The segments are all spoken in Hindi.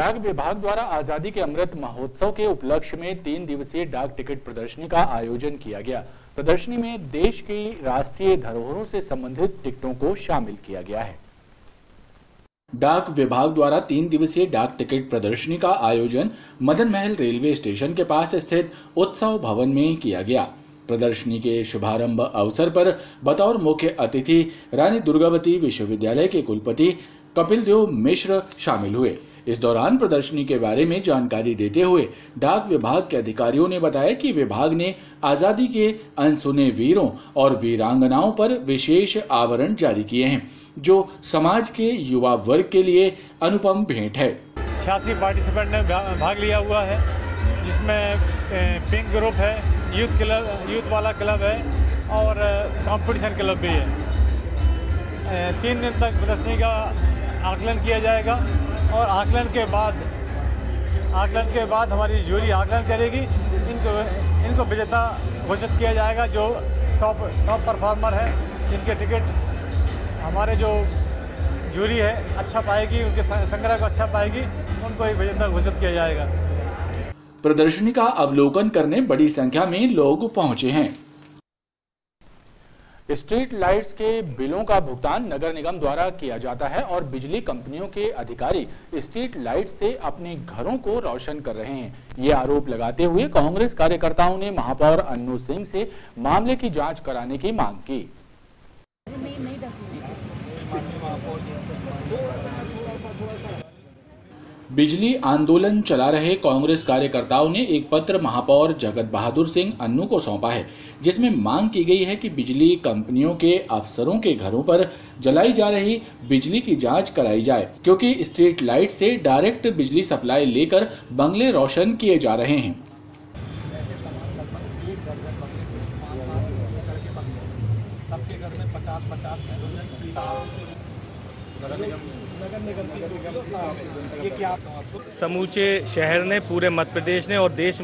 डाक विभाग द्वारा आजादी के अमृत महोत्सव के उपलक्ष्य में 3 दिवसीय डाक टिकट प्रदर्शनी का आयोजन किया गया। प्रदर्शनी में देश की राष्ट्रीय धरोहरों से संबंधित टिकटों को शामिल किया गया है। डाक विभाग द्वारा 3 दिवसीय डाक टिकट प्रदर्शनी का आयोजन मदन महल रेलवे स्टेशन के पास स्थित उत्सव भवन में किया गया। प्रदर्शनी के शुभारंभ अवसर पर बतौर मुख्य अतिथि रानी दुर्गावती विश्वविद्यालय के कुलपति कपिल देव मिश्र शामिल हुए। इस दौरान प्रदर्शनी के बारे में जानकारी देते हुए डाक विभाग के अधिकारियों ने बताया कि विभाग ने आजादी के अनसुने वीरों और वीरांगनाओं पर विशेष आवरण जारी किए हैं, जो समाज के युवा वर्ग के लिए अनुपम भेंट है। 86 पार्टिसिपेंट ने भाग लिया हुआ है, जिसमें पिंक ग्रुप है, यूथ वाला क्लब है और कंपटीशन क्लब भी है। 3 दिन तक प्रदर्शनी का आकलन किया जाएगा और आकलन के बाद हमारी जूरी आकलन करेगी। इनको विजेता घोषित किया जाएगा। जो टॉप परफॉर्मर है, जिनके टिकट हमारे जो जूरी है अच्छा पाएगी, उनके संग्रह को अच्छा पाएगी, उनको एक विजेता घोषित किया जाएगा। प्रदर्शनी का अवलोकन करने बड़ी संख्या में लोग पहुंचे हैं। स्ट्रीट लाइट्स के बिलों का भुगतान नगर निगम द्वारा किया जाता है और बिजली कंपनियों के अधिकारी स्ट्रीट लाइट से अपने घरों को रोशन कर रहे हैं। ये आरोप लगाते हुए कांग्रेस कार्यकर्ताओं ने महापौर अन्नू सिंह से मामले की जांच कराने की मांग की। बिजली आंदोलन चला रहे कांग्रेस कार्यकर्ताओं ने एक पत्र महापौर जगत बहादुर सिंह अन्नू को सौंपा है, जिसमें मांग की गई है कि बिजली कंपनियों के अफसरों के घरों पर जलाई जा रही बिजली की जांच कराई जाए, क्योंकि स्ट्रीट लाइट से डायरेक्ट बिजली सप्लाई लेकर बंगले रोशन किए जा रहे हैं। समूचे शहर ने, पूरे मध्य प्रदेश ने और देश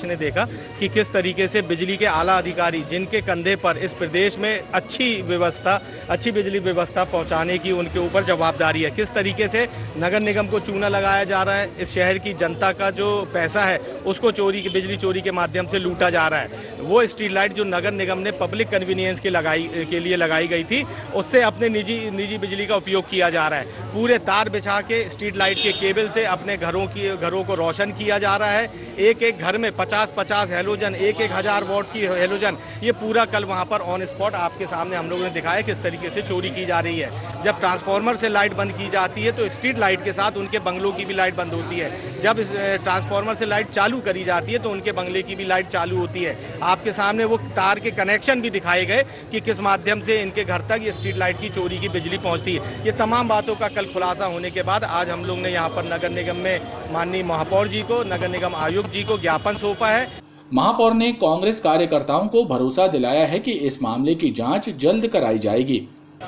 ने देखा कि किस तरीके से बिजली के आला अधिकारी, जिनके कंधे पर इस प्रदेश में अच्छी बिजली व्यवस्था पहुंचाने की उनके ऊपर जवाबदारी है, किस तरीके से नगर निगम को चूना लगाया जा रहा है। इस शहर की जनता का जो पैसा है उसको बिजली चोरी के माध्यम से लूटा जा रहा है। वो स्ट्रीट लाइट जो नगर निगम ने पब्लिक कन्वीनियंस के लिए लगाई गई थी, उससे अपने निजी बिजली का उपयोग किया जा रहा है। पूरे तार बिछा के स्ट्रीट लाइट के केबल से अपने घरों को रोशन किया जा रहा है। एक घर में 50-50 हेलोजन, 1,000 वॉट की हेलोजन, ये पूरा कल वहां पर ऑन स्पॉट आपके सामने हम लोगों ने दिखाया किस तरीके से चोरी की जा रही है। जब ट्रांसफार्मर से लाइट बंद की जाती है तो स्ट्रीट लाइट के साथ उनके बंगलों की भी लाइट बंद होती है। जब ट्रांसफार्मर से लाइट चालू करी जाती है तो उनके बंगले की भी लाइट चालू होती है। आपके सामने वो तार के कनेक्शन भी दिखाए गए कि किस माध्यम से इनके घर तक ये स्ट्रीट लाइट की चोरी की बिजली पहुंचती है। ये तमाम बातों का कल खुलासा होने के बाद आज हम लोग ने यहाँ पर नगर निगम में माननीय महापौर जी को, नगर निगम आयुक्त जी को ज्ञापन सौंपा है। महापौर ने कांग्रेस कार्यकर्ताओं को भरोसा दिलाया है कि इस मामले की जांच जल्द कराई जाएगी।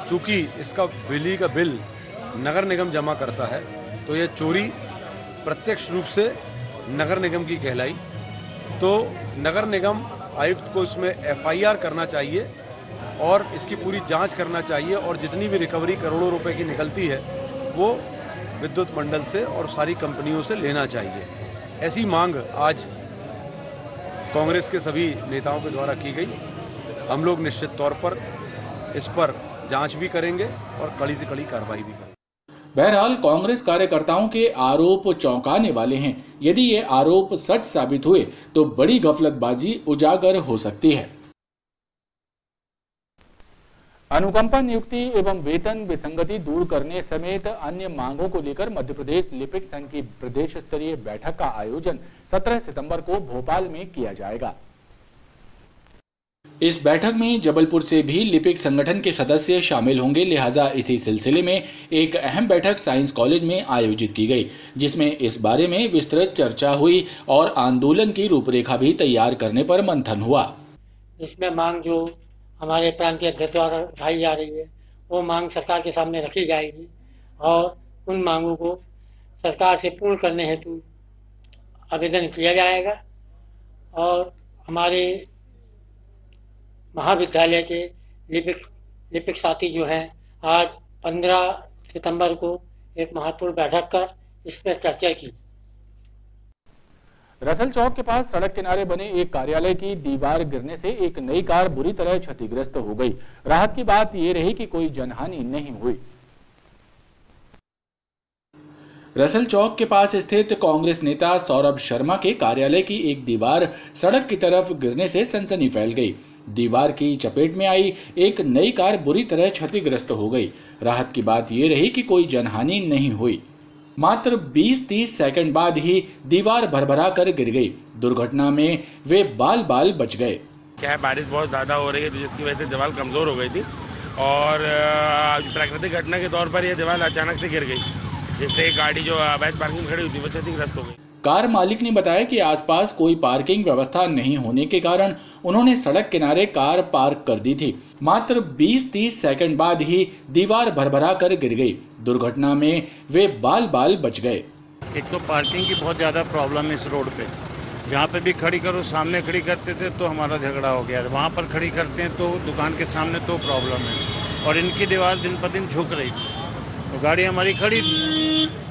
चूंकि इसका बिजली का बिल नगर निगम जमा करता है तो ये चोरी प्रत्यक्ष रूप से नगर निगम की कहलाई, तो नगर निगम आयुक्त को इसमें FIR करना चाहिए और इसकी पूरी जांच करना चाहिए और जितनी भी रिकवरी करोड़ों रुपए की निकलती है वो विद्युत मंडल से और सारी कंपनियों से लेना चाहिए। ऐसी मांग आज कांग्रेस के सभी नेताओं के द्वारा की गई। हम लोग निश्चित तौर पर इस पर जांच भी करेंगे और कड़ी से कड़ी कार्रवाई भी करेंगे। बहरहाल कांग्रेस कार्यकर्ताओं के आरोप चौंकाने वाले हैं। यदि ये आरोप सच साबित हुए तो बड़ी गफलतबाजी उजागर हो सकती है। अनुकंपा नियुक्ति एवं वेतन विसंगति दूर करने समेत अन्य मांगों को लेकर मध्य प्रदेश लिपिक संघ की प्रदेश स्तरीय बैठक का आयोजन 17 सितंबर को भोपाल में किया जाएगा। इस बैठक में जबलपुर से भी लिपिक संगठन के सदस्य शामिल होंगे। लिहाजा इसी सिलसिले में एक अहम बैठक साइंस कॉलेज में आयोजित की गई, जिसमें इस बारे में विस्तृत चर्चा हुई और आंदोलन की रूपरेखा भी तैयार करने पर मंथन हुआ। जिसमें मांग जो हमारे प्रांतीय अध्यक्ष द्वारा उठाई जा रही है वो मांग सरकार के सामने रखी जाएगी और उन मांगों को सरकार से पूर्ण करने हेतु आवेदन किया जाएगा। और हमारे महाविद्यालय के लिपिक साथी जो हैं आज 15 सितंबर को एक महत्वपूर्ण बैठक कर इस पर चर्चा की। रसल चौक के पास सड़क किनारे बने एक कार्यालय की दीवार गिरने से एक नई कार बुरी तरह क्षतिग्रस्त हो गई। राहत की बात यह रही कि कोई जनहानि नहीं हुई। रसल चौक के पास स्थित कांग्रेस नेता सौरभ शर्मा के कार्यालय की एक दीवार सड़क की तरफ गिरने से सनसनी फैल गई। दीवार की चपेट में आई एक नई कार बुरी तरह क्षतिग्रस्त हो गई। राहत की बात यह रही कि कोई जनहानि नहीं हुई। मात्र 20-30 सेकंड बाद ही दीवार भरभरा कर गिर गई। दुर्घटना में वे बाल बाल बच गए। क्या है, बारिश बहुत ज़्यादा हो रही है जिसकी वजह से दीवार कमज़ोर हो गई थी और प्राकृतिक घटना के तौर पर यह दीवार अचानक से गिर गई, जिससे गाड़ी जो अवैध पार्किंग में खड़ी हुई थी वो क्षतिग्रस्त हो गई। कार मालिक ने बताया कि आसपास कोई पार्किंग व्यवस्था नहीं होने के कारण उन्होंने सड़क किनारे कार पार्क कर दी थी। मात्र 20-30 सेकंड बाद ही दीवार भरभरा कर गिर गई। दुर्घटना में वे बाल बाल बच गए। एक तो पार्किंग की बहुत ज़्यादा प्रॉब्लम है इस रोड पे, जहाँ पे भी खड़ी करो, सामने खड़ी करते थे तो हमारा झगड़ा हो गया, वहाँ पर खड़ी करते हैं तो दुकान के सामने तो प्रॉब्लम है। और इनकी दीवार दिन पर दिन झुक रही थी तो गाड़ी हमारी खड़ी,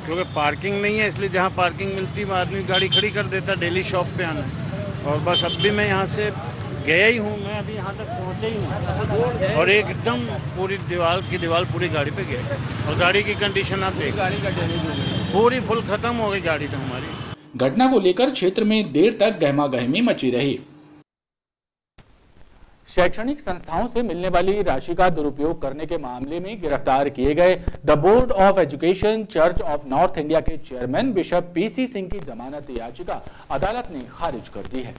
क्योंकि पार्किंग नहीं है इसलिए जहाँ पार्किंग मिलती है आदमी गाड़ी खड़ी कर देता, डेली शॉप पे आना है। और बस अब भी मैं यहाँ से गया ही हूँ, मैं अभी यहाँ तक पहुँचा ही हूँ और एकदम पूरी दीवार पूरी गाड़ी पे गिरी और गाड़ी की कंडीशन आप देख, पूरी फुल खत्म हो गई गाड़ी तो हमारी। घटना को लेकर क्षेत्र में देर तक गहमागहमी मची रही। शैक्षणिक संस्थाओं से मिलने वाली राशि का दुरुपयोग करने के मामले में गिरफ्तार किए गए the board of education church of north India के चेयरमैन बिशप पीसी सिंह की जमानत याचिका अदालत ने खारिज कर दी है।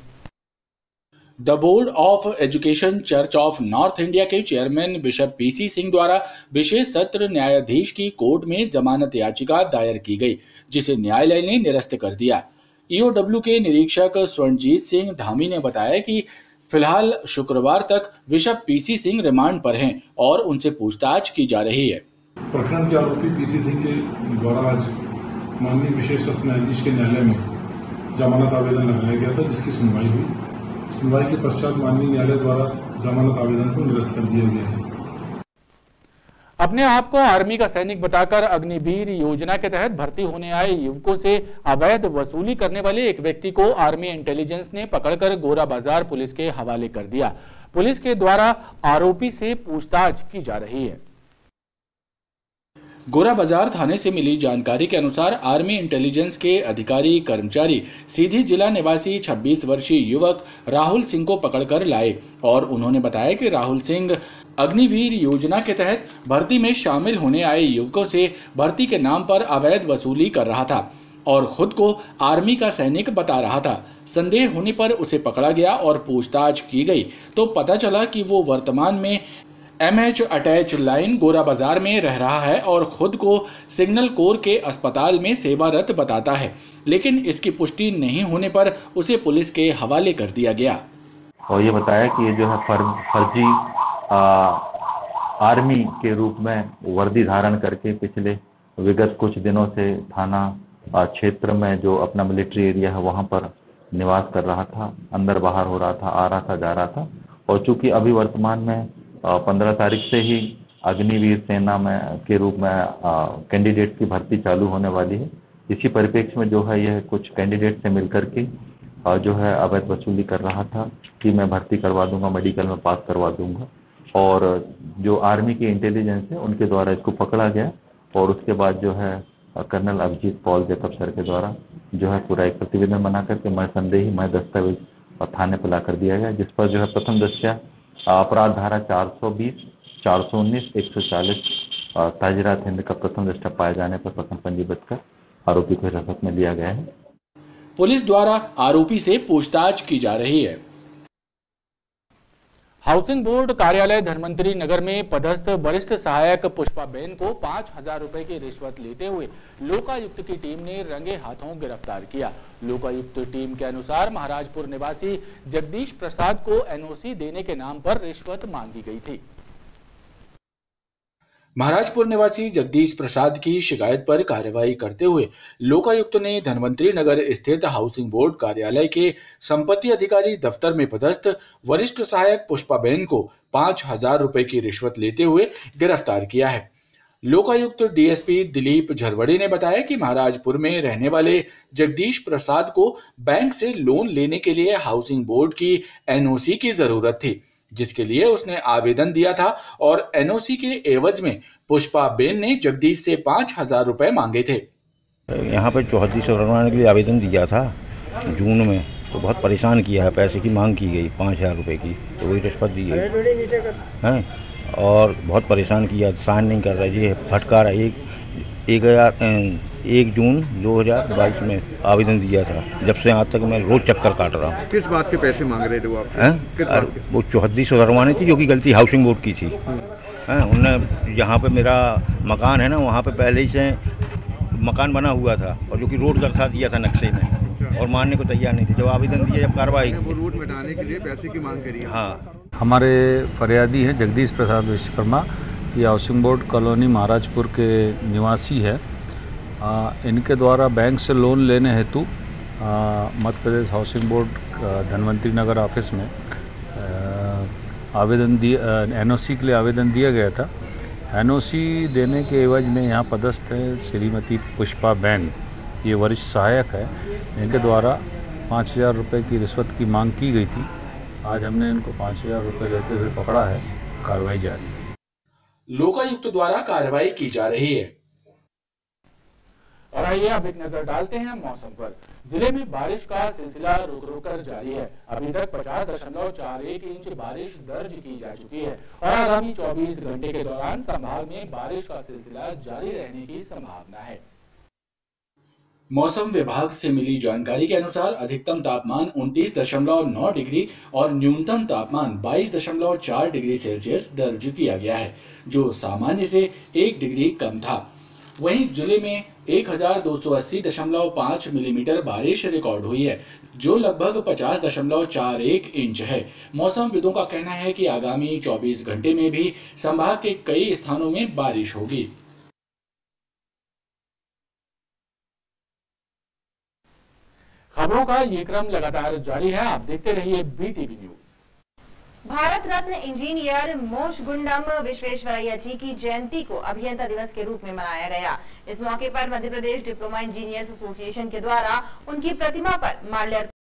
The board of education church of north India के चेयरमैन बिशप पीसी सिंह द्वारा विशेष सत्र न्यायाधीश की कोर्ट में जमानत याचिका दायर की गई, जिसे न्यायालय ने निरस्त कर दिया। ईओडब्ल्यू के निरीक्षक स्वर्णजीत सिंह धामी ने बताया कि फिलहाल शुक्रवार तक बिशप पीसी सिंह रिमांड पर हैं और उनसे पूछताछ की जा रही है। प्रकरण के आरोपी पीसी सिंह के द्वारा आज माननीय विशेष सत्र न्यायाधीश के न्यायालय में जमानत आवेदन लगाया गया था, जिसकी सुनवाई हुई। सुनवाई के पश्चात माननीय न्यायालय द्वारा जमानत आवेदन को निरस्त कर दिया गया है। अपने आप को आर्मी का सैनिक बताकर अग्निवीर योजना के तहत भर्ती होने आए युवकों से अवैध वसूली करने वाले एक व्यक्ति को आर्मी इंटेलिजेंस ने पकड़कर गोरा बाजार पुलिस के हवाले कर दिया। पुलिस के द्वारा आरोपी से पूछताछ की जा रही है। गोरा बाजार थाने से मिली जानकारी के अनुसार आर्मी इंटेलिजेंस के अधिकारी कर्मचारी सीधी जिला निवासी 26 वर्षीय युवक राहुल सिंह को पकड़कर लाए और उन्होंने बताया कि राहुल सिंह अग्निवीर योजना के तहत भर्ती में शामिल होने आए युवकों से भर्ती के नाम पर अवैध वसूली कर रहा था और खुद को आर्मी का सैनिक बता रहा था। संदेह होने पर उसे पकड़ा गया और पूछताछ की गई तो पता चला कि वो वर्तमान में MH अटैच लाइन गोरा बाजार में रह रहा है और खुद को सिग्नल कोर के अस्पताल में सेवारत बताता है, लेकिन इसकी पुष्टि नहीं होने पर उसे पुलिस के हवाले कर दिया गया। और ये बताया कि ये जो है फर्जी आर्मी के रूप में वर्दी धारण करके पिछले विगत कुछ दिनों से थाना क्षेत्र में जो अपना मिलिट्री एरिया है वहाँ पर निवास कर रहा था, अंदर बाहर हो रहा था, आ रहा था, जा रहा था। और चूंकि अभी वर्तमान में 15 तारीख से ही अग्निवीर सेना में के रूप में कैंडिडेट की भर्ती चालू होने वाली है, इसी परिप्रेक्ष्य में जो है यह कुछ कैंडिडेट से मिलकर के जो है अवैध वसूली कर रहा था कि मैं भर्ती करवा दूंगा, मेडिकल में पास करवा दूंगा। और जो आर्मी की इंटेलिजेंस है उनके द्वारा इसको पकड़ा गया और उसके बाद जो है कर्नल अभिजीत पॉल जेकब सर के द्वारा जो है पूरा एक प्रतिवेदन बना करके मैं दस्तावेज थाने पर ला कर दिया गया, जिस पर जो है प्रथम दृष्टया अपराध धारा 420, 419, 140 ताजिरात हिंद का प्रथम दृष्टया पाए जाने पर प्रथम पंजीबद्ध कर आरोपी को हिरासत में लिया गया है। पुलिस द्वारा आरोपी से पूछताछ की जा रही है। हाउसिंग बोर्ड कार्यालय धनवंतरी नगर में पदस्थ वरिष्ठ सहायक पुष्पाबेन को 5,000 रुपए की रिश्वत लेते हुए लोकायुक्त की टीम ने रंगे हाथों गिरफ्तार किया। लोकायुक्त टीम के अनुसार महाराजपुर निवासी जगदीश प्रसाद को NOC देने के नाम पर रिश्वत मांगी गई थी। महाराजपुर निवासी जगदीश प्रसाद की शिकायत पर कार्रवाई करते हुए लोकायुक्त ने धनवंतरी नगर स्थित हाउसिंग बोर्ड कार्यालय के संपत्ति अधिकारी दफ्तर में पदस्थ वरिष्ठ सहायक पुष्पाबेन को 5,000 रुपए की रिश्वत लेते हुए गिरफ्तार किया है। लोकायुक्त डीएसपी दिलीप झरवड़े ने बताया कि महाराजपुर में रहने वाले जगदीश प्रसाद को बैंक से लोन लेने के लिए हाउसिंग बोर्ड की एनओसी की जरूरत थी, जिसके लिए उसने आवेदन दिया था और एनओसी के एवज में पुष्पा बेन ने जगदीश से 5,000 रुपए मांगे थे। यहाँ पर चौहद्दी बनवाने के लिए आवेदन दिया था जून में, तो बहुत परेशान किया है। पैसे की मांग की गई 5,000 रुपये की, तो वही रिश्वत दी गई हैं और बहुत परेशान किया, साइन नहीं कर रहा जी, फटका रहा। 1 जून 2022 में आवेदन दिया था, जब से आज तक मैं रोज चक्कर काट रहा हूँ। किस बात के पैसे मांग रहे थे वो आप? वो चौहद्दी बनवानी थी, जो कि गलती हाउसिंग बोर्ड की थी। उनने यहाँ पे मेरा मकान है ना, वहाँ पे पहले ही से मकान बना हुआ था और जो कि रोड दर्शा दिया था नक्शे में, और मानने को तैयार नहीं थे। जब आवेदन दिया, जब कार्रवाई की, वो रोड मिटाने के लिए पैसे की मांग करी। हाँ, हमारे फरियादी हैं जगदीश प्रसाद विश्वकर्मा, ये हाउसिंग बोर्ड कॉलोनी महाराजपुर के निवासी है। इनके द्वारा बैंक से लोन लेने हेतु मध्य प्रदेश हाउसिंग बोर्ड धनवंतरी नगर ऑफिस में आवेदन दिया, एनओसी के लिए आवेदन दिया गया था। एनओसी देने के एवज में यहाँ पदस्थ है श्रीमती पुष्पा बेन, ये वरिष्ठ सहायक है। इनके द्वारा 5,000 रुपये की रिश्वत की मांग की गई थी। आज हमने इनको 5,000 रुपये देते हुए पकड़ा है, कार्रवाई जारी है। लोकायुक्त द्वारा कार्रवाई की जा रही है। और आइए अब एक नजर डालते हैं मौसम पर। जिले में बारिश का सिलसिला रुक रुक कर जारी है। अभी तक 50.41 इंच बारिश दर्ज की जा चुकी है और आगामी 24 घंटे के दौरान संभाग में बारिश का सिलसिला जारी रहने की संभावना है। मौसम विभाग से मिली जानकारी के अनुसार अधिकतम तापमान 29.9 डिग्री और न्यूनतम तापमान 22.4 डिग्री सेल्सियस दर्ज किया गया है, जो सामान्य से 1 डिग्री कम था। वहीं जिले में 1280.5 मिलीमीटर बारिश रिकॉर्ड हुई है, जो लगभग 50.41 इंच है। मौसमविदों का कहना है कि आगामी 24 घंटे में भी संभाग के कई स्थानों में बारिश होगी। खबरों का ये क्रम लगातार जारी है, आप देखते रहिए BTV news. Bharat Ratna engineer Mokshagundam Visvesvaraya जी की जयंती को अभियंता दिवस के रूप में मनाया गया। इस मौके पर Madhya Pradesh diploma engineers association के द्वारा उनकी प्रतिमा पर माल्यार्पण